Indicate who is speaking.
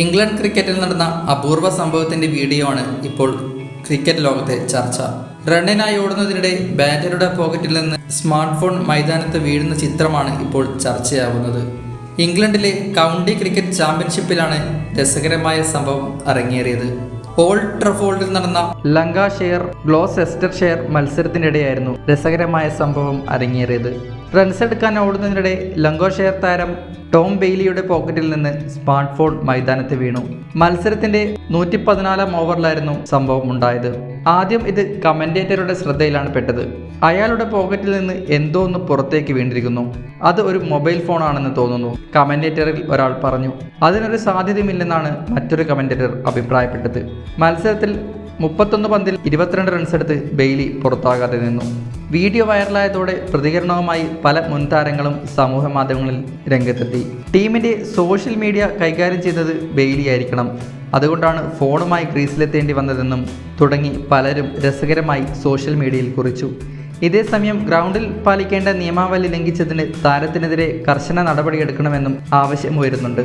Speaker 1: England ക്രിക്കറ്റിൽ നടന്ന അപൂർവ സംഭവത്തിന്റെ വീഡിയോ ആണ് ഇപ്പോൾ ക്രിക്കറ്റ് ലോകത്തെ ചർച്ച. റണ്ണിനായി ഓടുന്നതിനിടെ ബാറ്ററുടെ പോക്കറ്റിൽ നിന്ന് സ്മാർട്ട് ഫോൺ മൈതാനത്ത് വീഴുന്ന ചിത്രമാണ് ഇപ്പോൾ ചർച്ചയാവുന്നത്. ഇംഗ്ലണ്ടിലെ കൗണ്ടി ക്രിക്കറ്റ് ചാമ്പ്യൻഷിപ്പിലാണ് രസകരമായ സംഭവം അരങ്ങേറിയത്. ഓൾഡ് ട്രഫോൾഡിൽ നടന്ന ലങ്കാഷെയർ ഗ്ലോസെസ്റ്റർഷെയർ മത്സരത്തിനിടെയായിരുന്നു രസകരമായ സംഭവം അരങ്ങേറിയത്. റൺസ് എടുക്കാൻ ഓടുന്നതിനിടെ ലങ്കോഷെയർ താരം ടോം ബെയ്ലിയുടെ പോക്കറ്റിൽ നിന്ന് സ്മാർട്ട് ഫോൺ മൈതാനത്ത് വീണു. മത്സരത്തിന്റെ 114-ാം ഓവറിലായിരുന്നു സംഭവം ഉണ്ടായത്. ആദ്യം ഇത് കമന്റേറ്ററുടെ ശ്രദ്ധയിലാണ് പെട്ടത്. അയാളുടെ പോക്കറ്റിൽ നിന്ന് എന്തോ ഒന്ന് പുറത്തേക്ക് വീണിരിക്കുന്നു. അത് ഒരു മൊബൈൽ ഫോണാണെന്ന് തോന്നുന്നു, കമന്റേറ്ററിൽ ഒരാൾ പറഞ്ഞു. അതിനൊരു സാധ്യതയുമില്ലെന്നാണ് മറ്റൊരു കമന്റേറ്റർ അഭിപ്രായപ്പെട്ടത്. മത്സരത്തിൽ 31 പന്തിൽ 22 റൺസ് എടുത്ത് ബെയ്ലി പുറത്താകാതെ നിന്നു. വീഡിയോ വൈറലായതോടെ പ്രതികരണവുമായി പല മുൻ താരങ്ങളും സമൂഹ മാധ്യമങ്ങളിൽ രംഗത്തെത്തി. ടീമിന്റെ സോഷ്യൽ മീഡിയ കൈകാര്യം ചെയ്തത് ബെയ്ലി ആയിരിക്കണം, അതുകൊണ്ടാണ് ഫോണുമായി ക്രീസിലെത്തേണ്ടി വന്നതെന്നും തുടങ്ങി പലരും രസകരമായി സോഷ്യൽ മീഡിയയിൽ കുറിച്ചു. ഇതേസമയം ഗ്രൗണ്ടിൽ പാലിക്കേണ്ട നിയമാവലി ലംഘിച്ചതിന് താരത്തിനെതിരെ കർശന നടപടിയെടുക്കണമെന്നും ആവശ്യമുയരുന്നുണ്ട്.